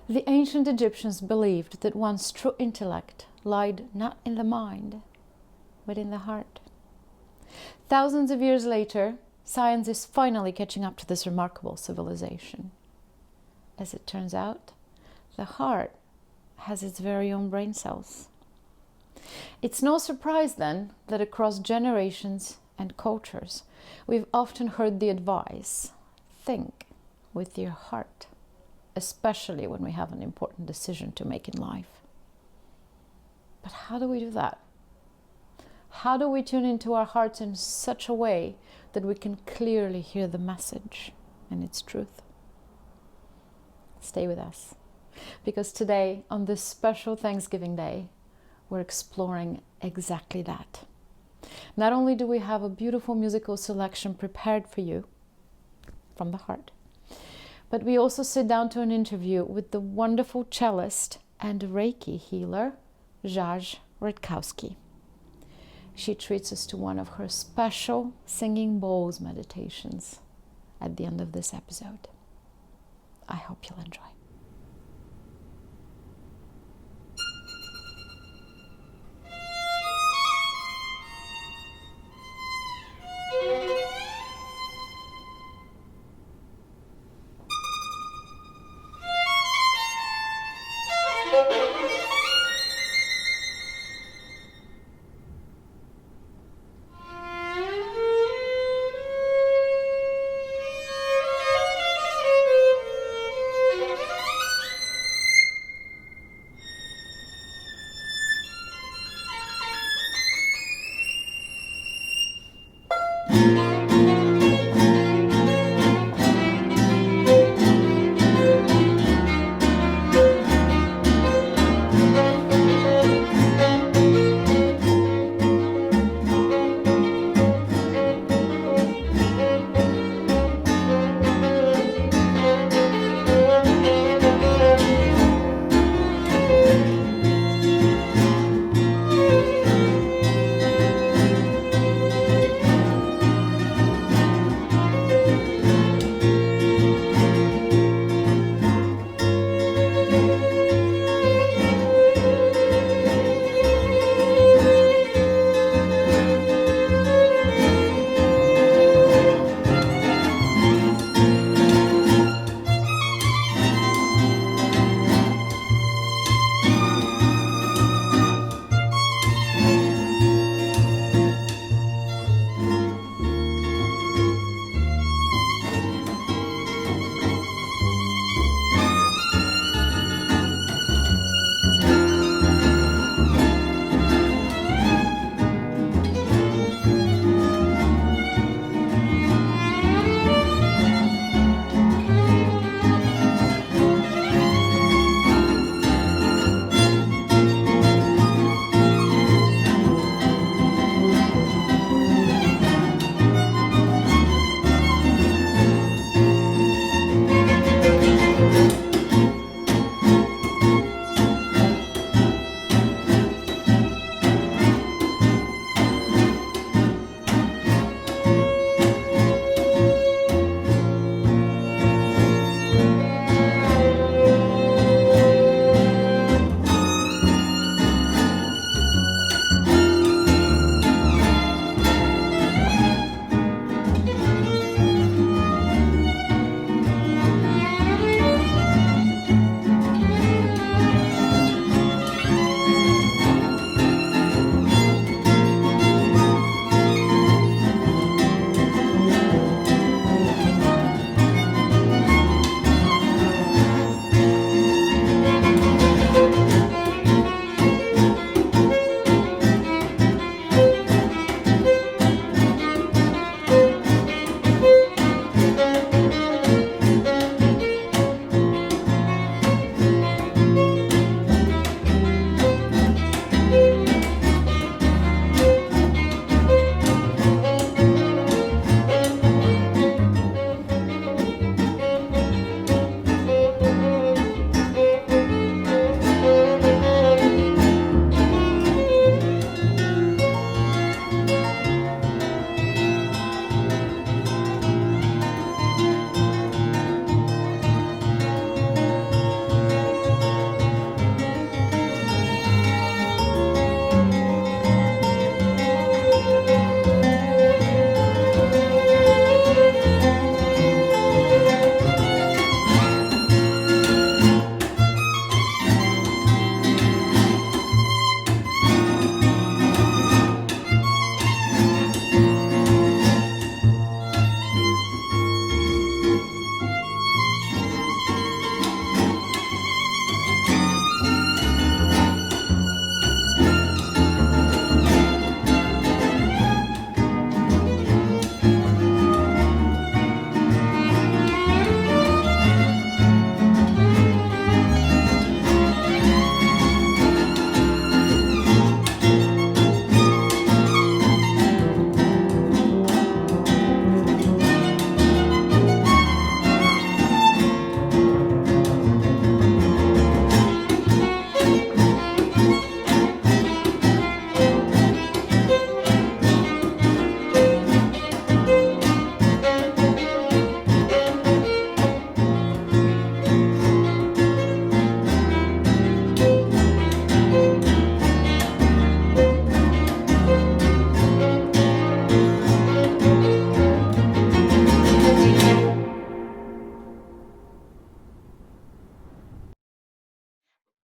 The ancient Egyptians believed that one's true intellect lied not in the mind, but in the heart. Thousands of years later, science is finally catching up to this remarkable civilization. As it turns out, the heart has its very own brain cells. It's no surprise then that across generations and cultures, we've often heard the advice, think with your heart, especially when we have an important decision to make in life. But how do we do that? How do we tune into our hearts in such a way that we can clearly hear the message and its truth? Stay with us, because today, on this special Thanksgiving Day, we're exploring exactly that. Not only do we have a beautiful musical selection prepared for you from the heart, but we also sit down to an interview with the wonderful cellist and Reiki healer, Zsaz Rutkowski. She treats us to one of her special singing bowls meditations at the end of this episode. I hope you'll enjoy.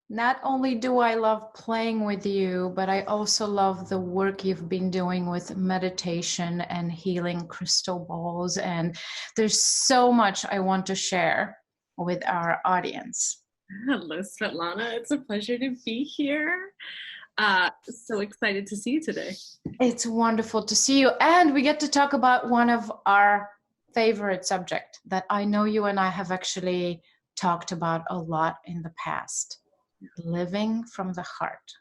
Not only do I love playing with you, but I also love the work you've been doing with meditation and healing crystal balls. And there's so much I want to share with our audience. Hello, Svetlana. It's a pleasure to be here. So excited to see you today. It's wonderful to see you. And we get to talk about one of our favorite subjects that I know you and I have actually talked about a lot in the past. Living from the heart.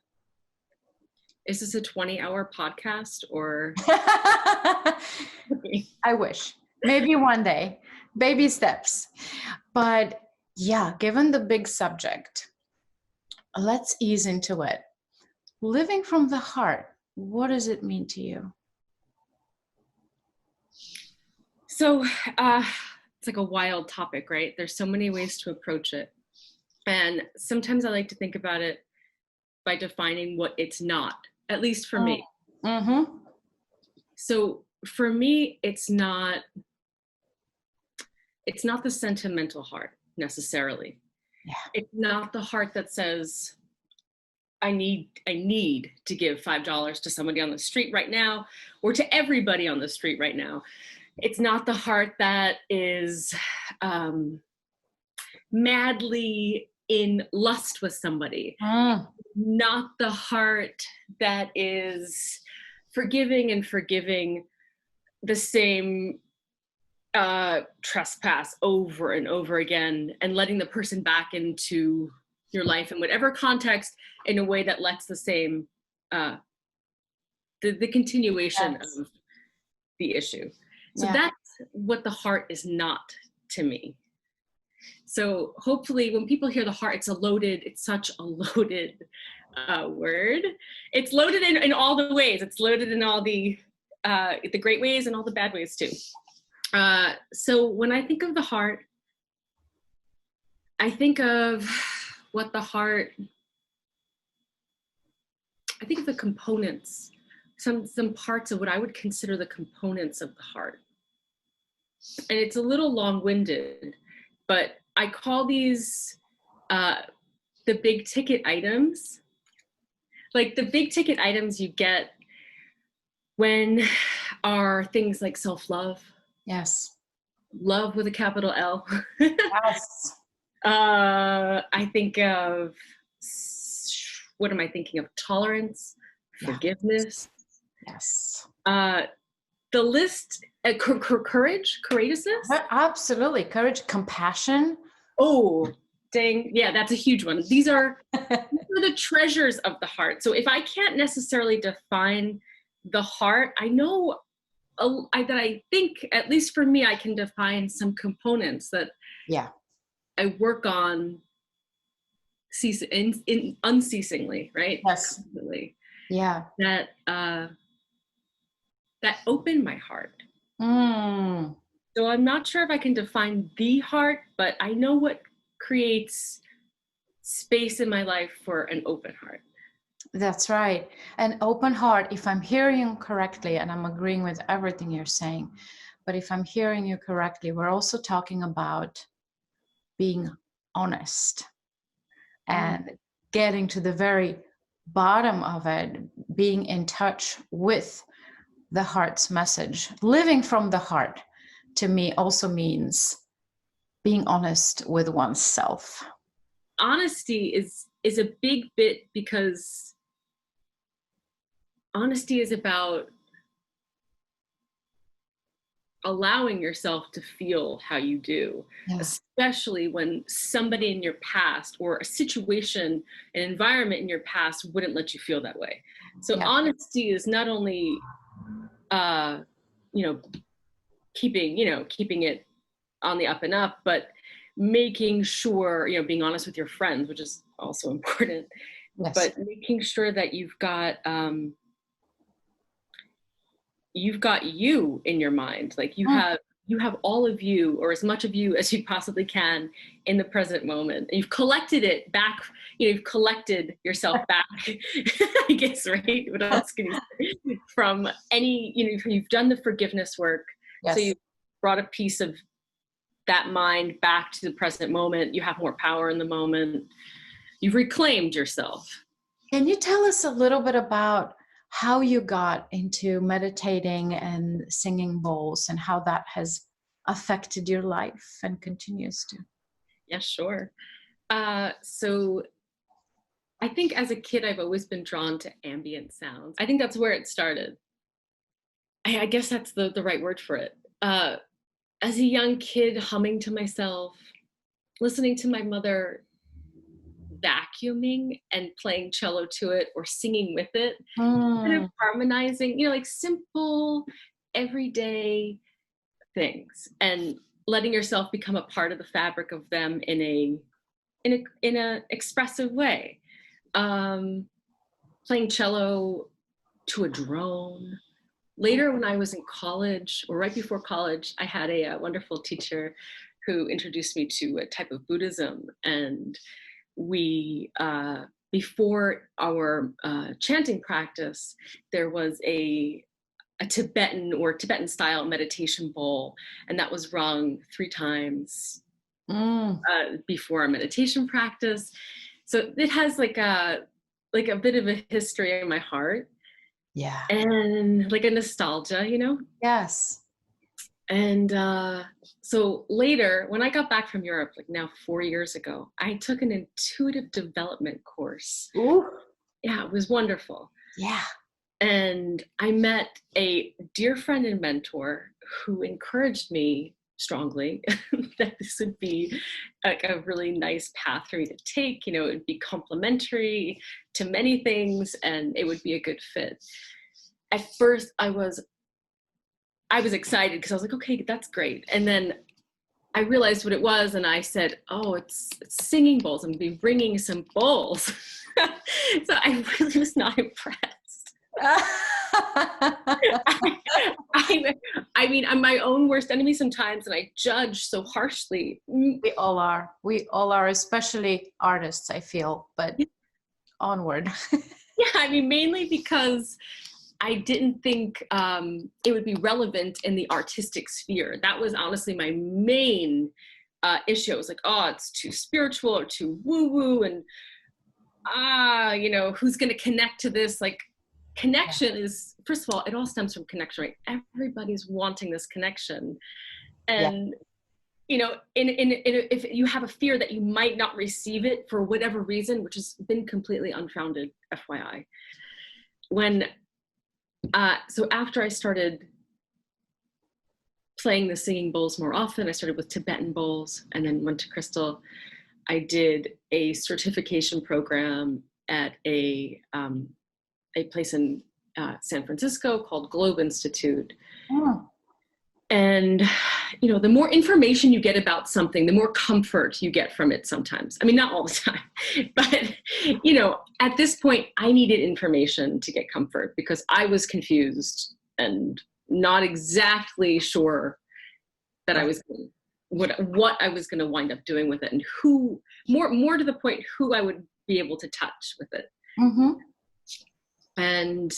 Is this a 20-hour podcast or? I wish. Maybe one day. Baby steps. But yeah, given the big subject, let's ease into it. Living from the heart, what does it mean to you? So it's like a wild topic, right? There's so many ways to approach it. And sometimes I like to think about it by defining what it's not, at least for me. Mm-hmm. So for me, it's not the sentimental heart necessarily. Yeah. It's not the heart that says, I need to give $5 to somebody on the street right now, or to everybody on the street right now. It's not the heart that is madly in lust with somebody. Not the heart that is forgiving the same trespass over and over again, and letting the person back into your life in whatever context in a way that lets the same the continuation of the issue. So that's what the heart is not to me. So hopefully when people hear the heart, it's such a loaded word. It's loaded in all the ways. It's loaded in all the great ways and all the bad ways too. So when I think of the heart, I think of I think of the components, some parts of what I would consider the components of the heart. And it's a little long-winded, but I call these the big ticket items. Like the big ticket items you get when are things like self-love. Yes. Love with a capital L. Yes. I think of, what am I thinking of? Tolerance, forgiveness. Yes. The list, courageousness? Absolutely. Courage, compassion. Oh, dang. Yeah, that's a huge one. These are the treasures of the heart. So if I can't necessarily define the heart, I know that I think, at least for me, I can define some components that I work on unceasingly, right? Yes. Constantly. Yeah. That open my heart. So I'm not sure if I can define the heart, but I know what creates space in my life for an open heart. That's right. An open heart, if I'm hearing you correctly, and I'm agreeing with everything you're saying, but if I'm hearing you correctly, we're also talking about being honest and getting to the very bottom of it, being in touch with the heart's message. Living from the heart, to me, also means being honest with oneself. Honesty is a big bit, because honesty is about allowing yourself to feel how you do, especially when somebody in your past or a situation, an environment in your past wouldn't let you feel that way. So honesty is not only, keeping it on the up and up, but making sure, being honest with your friends, which is also important, but making sure that you've got you in your mind. Like you have all of you, or as much of you as you possibly can, in the present moment. You've collected it back, you've collected yourself back, I guess, right? What else can you say? From any, you've done the forgiveness work. So you've brought a piece of that mind back to the present moment. You have more power in the moment. you've reclaimed yourself. Can you tell us a little bit about how you got into meditating and singing bowls and how that has affected your life and continues to? Yeah, sure. So I think as a kid, I've always been drawn to ambient sounds. I think that's where it started. I guess that's the right word for it. As a young kid, humming to myself, listening to my mother vacuuming and playing cello to it or singing with it, kind of harmonizing, like simple, everyday things, and letting yourself become a part of the fabric of them in a expressive way. Playing cello to a drone. Later, when I was in college, or right before college, I had a wonderful teacher who introduced me to a type of Buddhism. And we, before our chanting practice, there was a Tibetan or Tibetan style meditation bowl, and that was rung 3 times before our meditation practice. So it has like a bit of a history in my heart. Yeah. And like a nostalgia, Yes. And so later, when I got back from Europe, like now 4 years ago, I took an intuitive development course. Ooh. Yeah, it was wonderful. Yeah. And I met a dear friend and mentor who encouraged me strongly that this would be like a really nice path for me to take. It would be complementary to many things and it would be a good fit. At first, I was excited because I was like, okay, that's great. And then I realized what it was, and I said, oh, it's singing bowls. I'm going to be ringing some bowls. So I really was not impressed. I mean, I'm my own worst enemy sometimes, and I judge so harshly. We all are. We all are, especially artists, I feel, but onward. Yeah, I mean, mainly because I didn't think it would be relevant in the artistic sphere. That was honestly my main issue. It was like, oh, it's too spiritual or too woo-woo, and who's going to connect to this? Like, connection is, first of all, it all stems from connection, right? Everybody's wanting this connection. And, if you have a fear that you might not receive it for whatever reason, which has been completely unfounded, FYI. So after I started playing the singing bowls more often, I started with Tibetan bowls and then went to crystal. I did a certification program at a place in San Francisco called Globe Institute. Oh. And, the more information you get about something, the more comfort you get from it sometimes. I mean, not all the time, but, at this point, I needed information to get comfort because I was confused and not exactly sure that I was what I was going to wind up doing with it, and who, more to the point, who I would be able to touch with it. Mm-hmm. And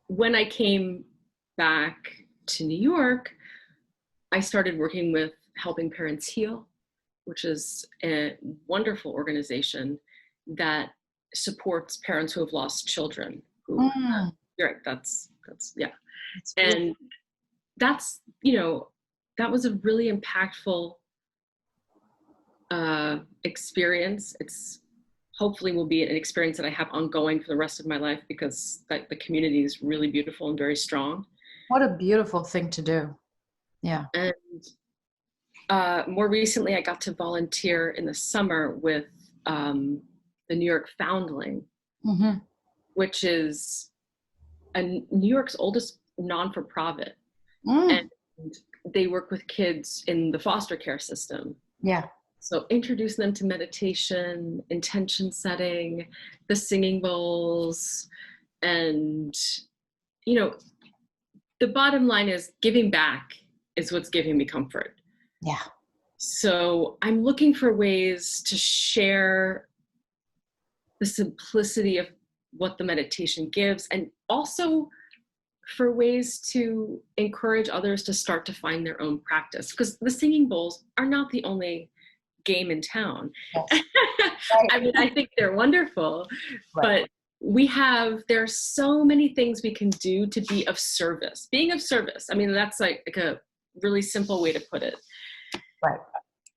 when I came back to New York, I started working with Helping Parents Heal, which is a wonderful organization that supports parents who have lost children. Right, that's yeah. And that's, that was a really impactful experience. It's hopefully will be an experience that I have ongoing for the rest of my life because the community is really beautiful and very strong. What a beautiful thing to do. Yeah. And more recently, I got to volunteer in the summer with the New York Foundling, which is New York's oldest non-for-profit. And they work with kids in the foster care system. Yeah. So introduce them to meditation, intention setting, the singing bowls, and, the bottom line is giving back is what's giving me comfort. Yeah. So I'm looking for ways to share the simplicity of what the meditation gives, and also for ways to encourage others to start to find their own practice, because the singing bowls are not the only game in town. Yes. I mean, I think they're wonderful, but there's so many things we can do to be of service. Being of service, I mean, that's like a really simple way to put it. Right.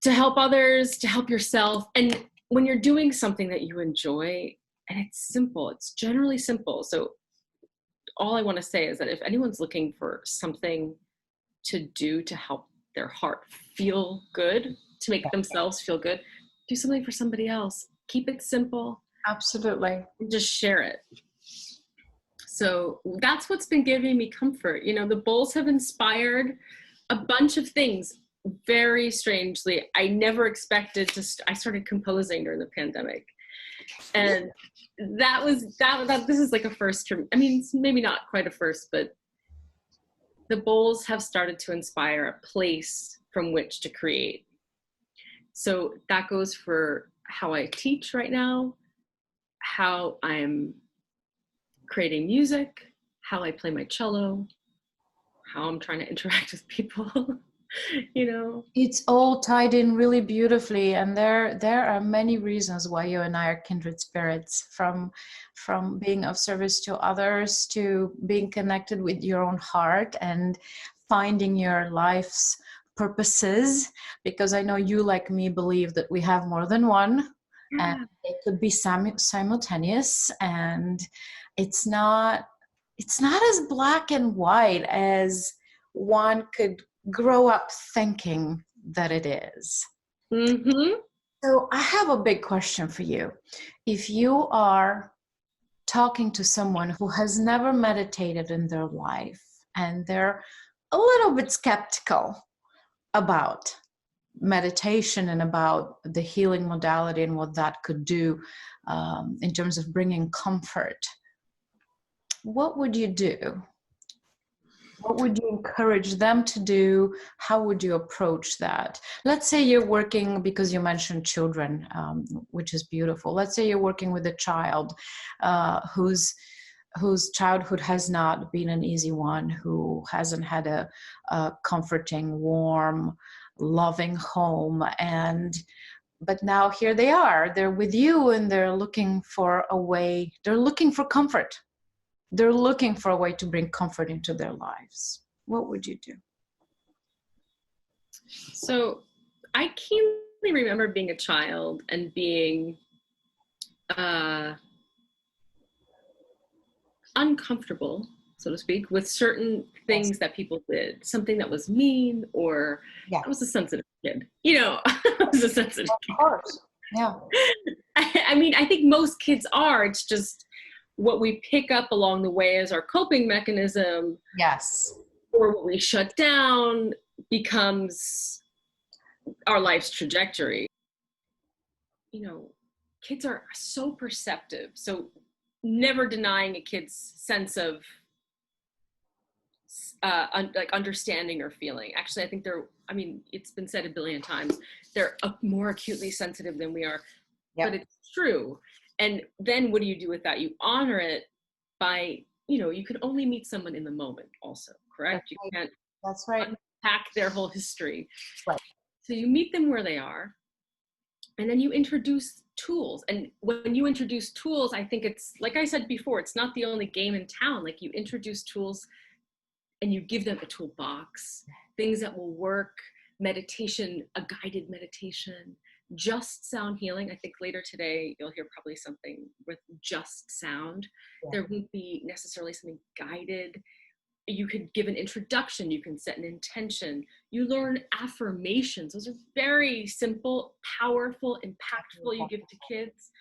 To help others, to help yourself. And when you're doing something that you enjoy, and it's simple, it's generally simple. So all I want to say is that if anyone's looking for something to do to help their heart feel good, to make themselves feel good, do something for somebody else. Keep it simple. Absolutely. And just share it. So that's what's been giving me comfort. You know, the bowls have inspired a bunch of things. Very strangely, I never expected to. I started composing during the pandemic, and this is like a first. I mean, it's maybe not quite a first, but the bowls have started to inspire a place from which to create. So that goes for how I teach right now, how I'm creating music, how I play my cello, how I'm trying to interact with people. You know, it's all tied in really beautifully, and there are many reasons why you and I are kindred spirits, from being of service to others, to being connected with your own heart and finding your life's purposes, because I know you, like me, believe that we have more than one. And it could be simultaneous, and it's not as black and white as one could grow up thinking that it is. Mm-hmm. So I have a big question for you. If you are talking to someone who has never meditated in their life, and they're a little bit skeptical about meditation and about the healing modality and what that could do in terms of bringing comfort, what would you do? What would you encourage them to do? How would you approach that? Let's say you're working, because you mentioned children, which is beautiful. Let's say you're working with a child whose childhood has not been an easy one, who hasn't had a comforting, warm, loving home, but now here they are. They're with you, and they're looking for a way. They're looking for comfort. They're looking for a way to bring comfort into their lives. What would you do? So I keenly remember being a child and being uncomfortable, so to speak, with certain things that people did. Something that was mean, or I was a sensitive kid. You know, I was a sensitive kid. Of course. Yeah. I mean, I think most kids are. It's just what we pick up along the way as our coping mechanism. Yes. Or what we shut down becomes our life's trajectory. You know, kids are so perceptive. So never denying a kid's sense of like understanding or feeling. Actually, I think it's been said a billion times, they're more acutely sensitive than we are. But it's true. And then what do you do with that? You honor it by, you can only meet someone in the moment also, correct? You can't unpack their whole history. Right. So you meet them where they are, and then you introduce tools. And when you introduce tools, I think it's, like I said before, it's not the only game in town. Like, you introduce tools and you give them a toolbox, things that will work, meditation, a guided meditation, just sound healing. I think later today you'll hear probably something with just sound. There won't be necessarily something guided. You could give an introduction, you can set an intention, you learn affirmations. Those are very simple, powerful, impactful. You give to kids,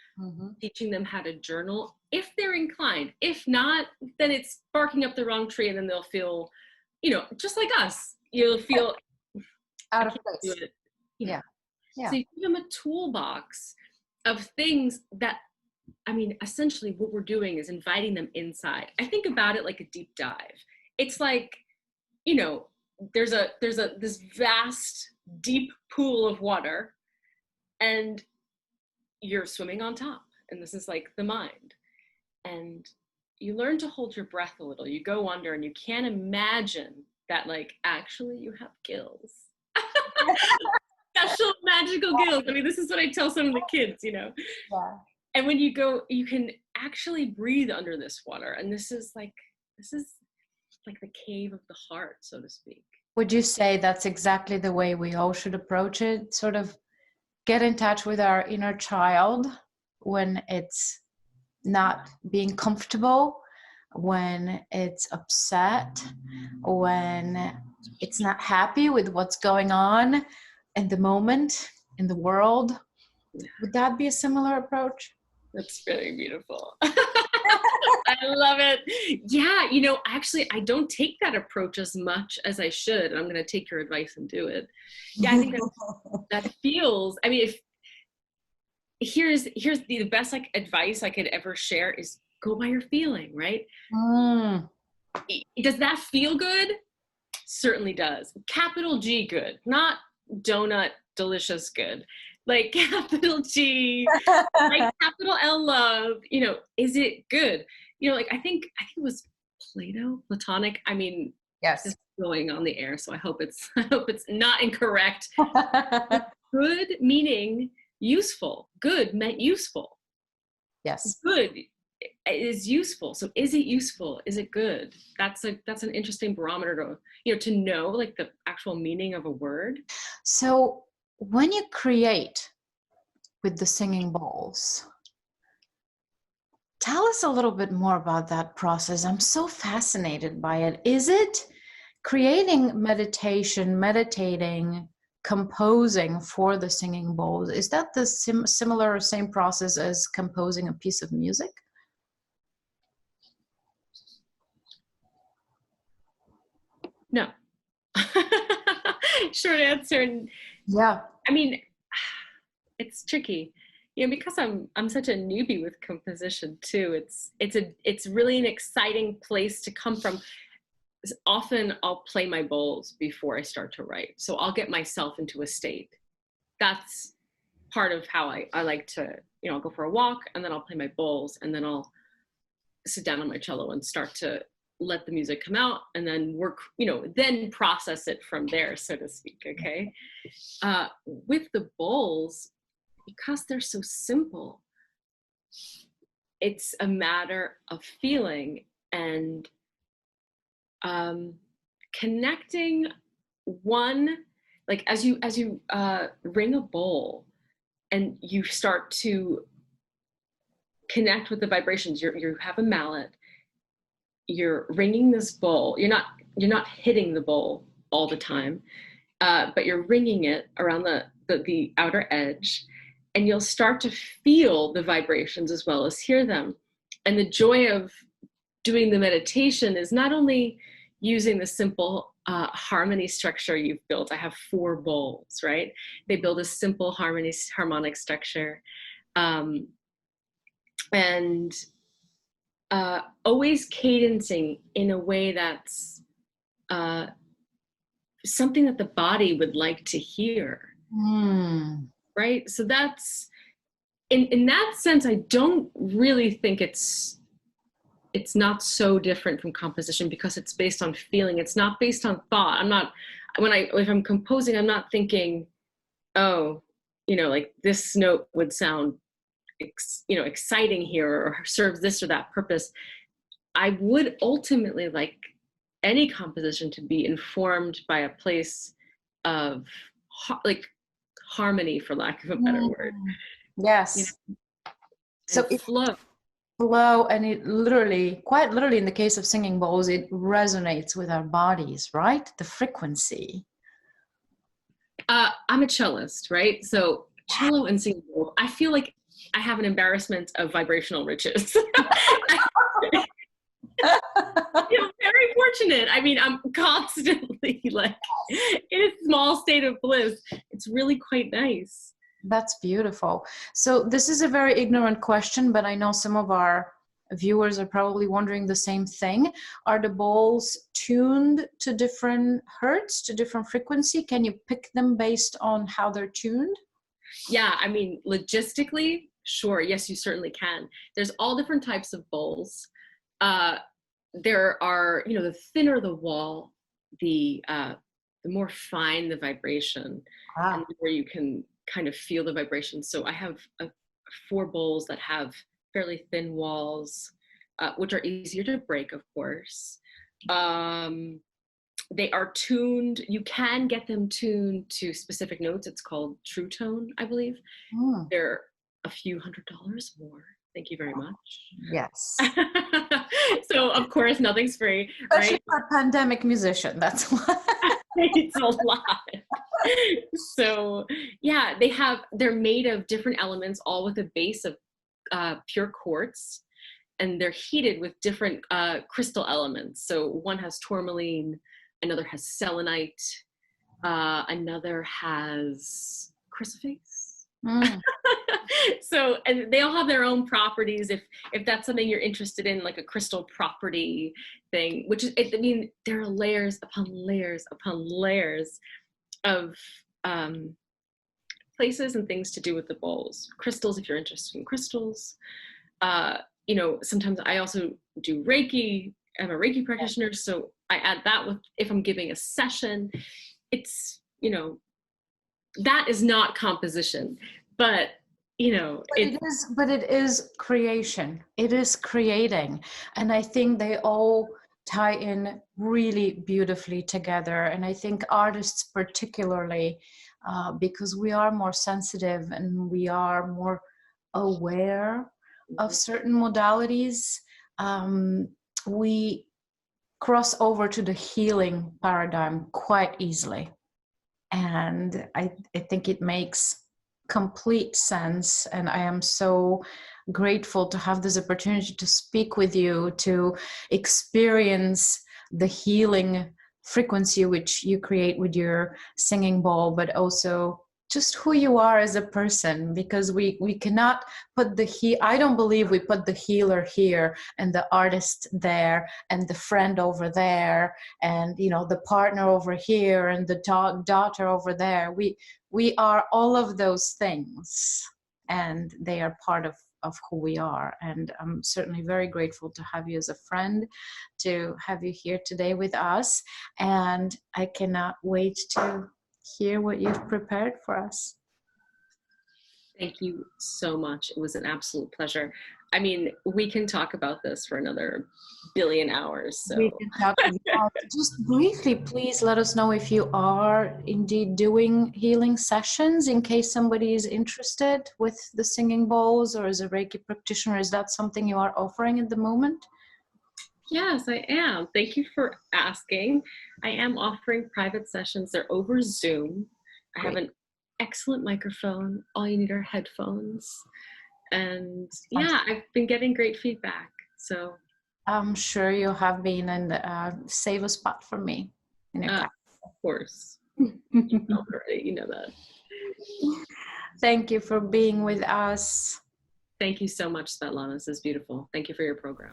teaching them how to journal if they're inclined. If not, then it's barking up the wrong tree, and then they'll feel, just like us, you'll feel out of place. Yeah. So you give them a toolbox of things that, essentially what we're doing is inviting them inside. I think about it like a deep dive. It's like, there's this vast, deep pool of water, and you're swimming on top. And this is like the mind. And you learn to hold your breath a little. You go under, and you can't imagine that, like, actually you have gills. special magical gills. I mean, this is what I tell some of the kids, you know. Yeah. And when you go, you can actually breathe under this water. And this is like the cave of the heart, so to speak. Would you say that's exactly the way we all should approach it? Sort of get in touch with our inner child when it's not being comfortable, when it's upset, when it's not happy with what's going on in the moment, in the world. Would that be a similar approach? That's very beautiful. I love it. Yeah, you know, actually, I don't take that approach as much as I should. And I'm going to take your advice and do it. Yeah, I think that feels, I mean, if here's the best advice I could ever share is go by your feeling, right? Does that feel good? Certainly does. Capital G good, not donut delicious good. Like capital G, like capital L love, you know, is it good? You know, like I think it was Platonic. I mean, yes, this is going on the air, so I hope it's not incorrect. Good meaning useful. Good meant useful. Yes. Good is useful. So is it useful? Is it good? That's an interesting barometer to know like the actual meaning of a word. So when you create with the singing bowls, tell us a little bit more about that process. I'm so fascinated by it. Is it creating meditation, meditating, composing for the singing bowls? Is that the similar or same process as composing a piece of music? No. Short answer. Yeah. I mean, it's tricky, you know, because I'm such a newbie with composition too. It's really an exciting place to come from. Often I'll play my bowls before I start to write, so I'll get myself into a state. That's part of how I like to, you know, I'll go for a walk and then I'll play my bowls and then I'll sit down on my cello and start to let the music come out and then work, you know, then process it from there, so to speak. Okay. With the bowls, because they're so simple, it's a matter of feeling and connecting one, like as you ring a bowl and you start to connect with the vibrations, you have a mallet, you're ringing this bowl, you're not hitting the bowl all the time, but you're ringing it around the outer edge, and you'll start to feel the vibrations as well as hear them. And the joy of doing the meditation is not only using the simple harmony structure you've built. I have 4 bowls, right? They build a simple harmonic structure. And always cadencing in a way that's something that the body would like to hear. Right? So that's, in that sense, I don't really think it's not so different from composition because it's based on feeling. It's not based on thought. If I'm composing, I'm not thinking, oh, you know, like this note would sound exciting here or serves this or that purpose. I would ultimately like any composition to be informed by a place of like harmony, for lack of a better word. Yes. You know? So it flow, and it literally, quite literally in the case of singing bowls, it resonates with our bodies, right? The frequency. I'm a cellist, right? So cello and singing bowl, I feel like I have an embarrassment of vibrational riches. I feel very fortunate. I mean, I'm constantly like in a small state of bliss. It's really quite nice. That's beautiful. So this is a very ignorant question, but I know some of our viewers are probably wondering the same thing. Are the bowls tuned to different hertz, to different frequency? Can you pick them based on how they're tuned? Yeah, I mean, logistically, sure. Yes, you certainly can. There's all different types of bowls. There are, you know, the thinner the wall, the the more fine the vibration, and the more you can kind of feel the vibration. So I have 4 bowls that have fairly thin walls, which are easier to break, of course. They are tuned. You can get them tuned to specific notes. It's called True Tone, I believe. They're a few $100s more. Thank you very much. Yes. So of course, nothing's free, Especially right? for a pandemic musician, that's why. It's a lot. So yeah, they're made of different elements, all with a base of pure quartz, and they're heated with different crystal elements. So one has tourmaline, another has selenite, another has chrysoprase. So, and they all have their own properties. If that's something you're interested in, like a crystal property thing, which is, I mean, there are layers upon layers upon layers of places and things to do with the bowls. Crystals, if you're interested in crystals. You know, sometimes I also do Reiki. I'm a Reiki practitioner, so I add that with, if I'm giving a session. It's, you know, that is not composition, but you know, but it is creation. It is creating, and I think they all tie in really beautifully together. And I think artists particularly, because we are more sensitive and we are more aware of certain modalities, we cross over to the healing paradigm quite easily. And I think it makes complete sense. And I am so grateful to have this opportunity to speak with you, to experience the healing frequency which you create with your singing bowl, but also just who you are as a person, because we cannot put I don't believe we put the healer here and the artist there and the friend over there and, you know, the partner over here and the daughter over there. We are all of those things, and they are part of who we are. And I'm certainly very grateful to have you as a friend, to have you here today with us. And I cannot wait to hear what you've prepared for us. Thank you so much. It was an absolute pleasure. I mean, we can talk about this for another billion hours. So. We can talk about just briefly, please let us know if you are indeed doing healing sessions, in case somebody is interested with the singing bowls, or as a Reiki practitioner. Is that something you are offering at the moment? Yes, I am. Thank you for asking. I am offering private sessions. They're over Zoom. I have an excellent microphone. All you need are headphones. And yeah, I've been getting great feedback. So I'm sure you have been, and save a spot for me. Of course. You know that. Thank you for being with us. Thank you so much, Svetlana. This is beautiful. Thank you for your program.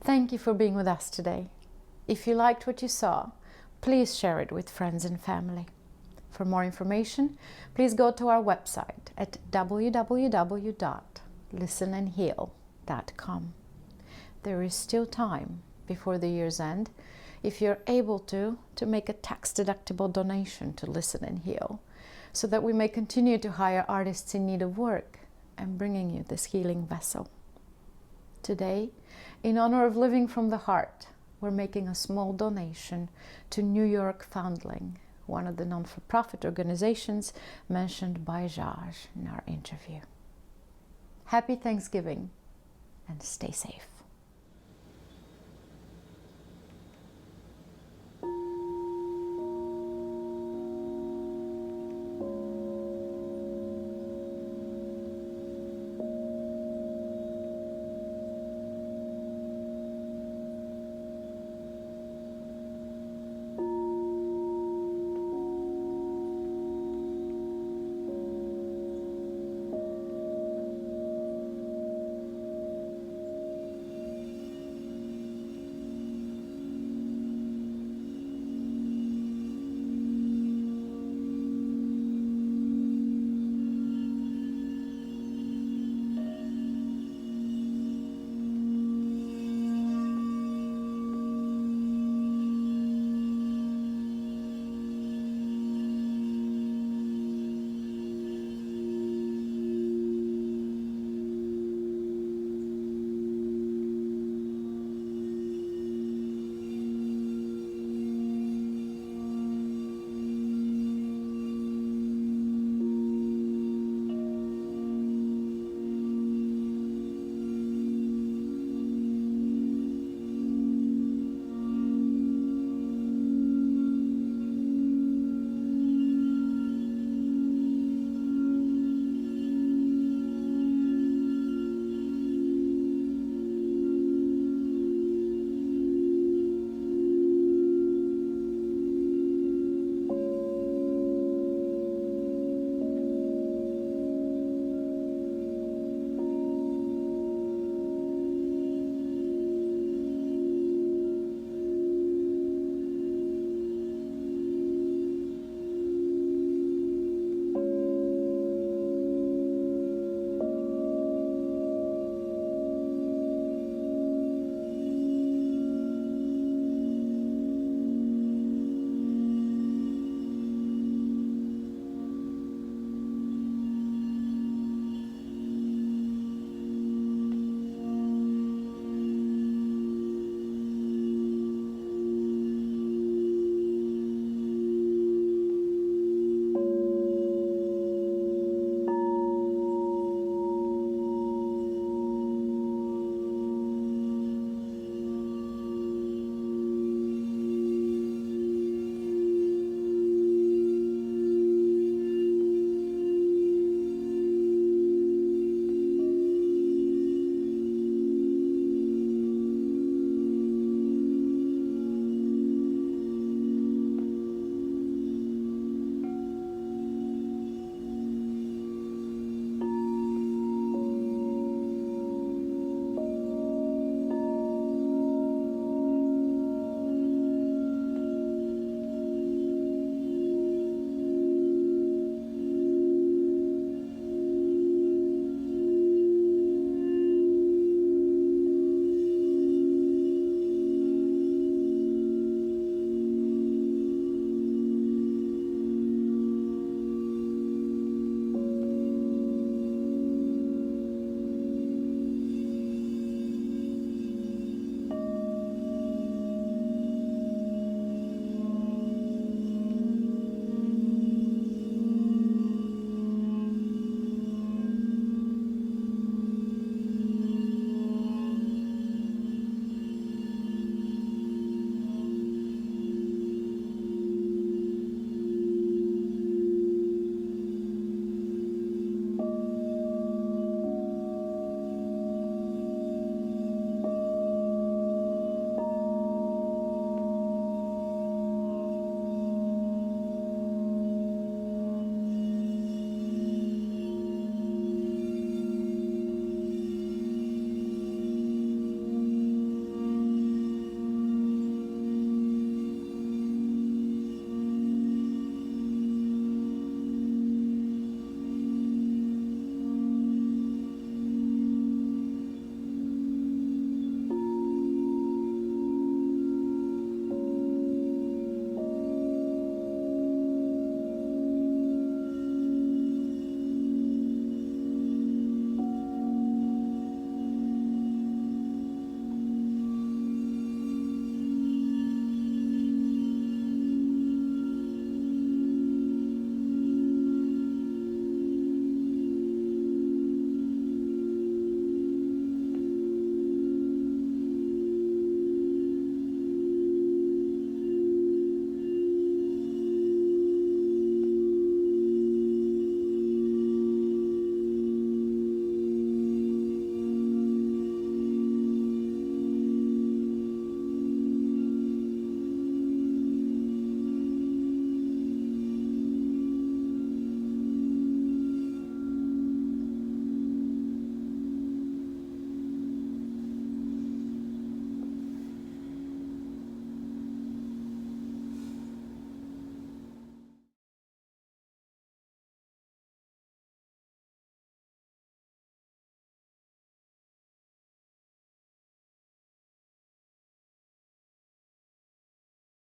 Thank you for being with us today. If you liked what you saw, please share it with friends and family. For more information, please go to our website at www.listenandheal.com. There is still time before the year's end, if you're able to make a tax-deductible donation to Listen and Heal, so that we may continue to hire artists in need of work and bringing you this healing vessel. Today, in honor of Living from the Heart, we're making a small donation to New York Foundling, one of the non-for-profit organizations mentioned by Zsaz in our interview. Happy Thanksgiving and stay safe.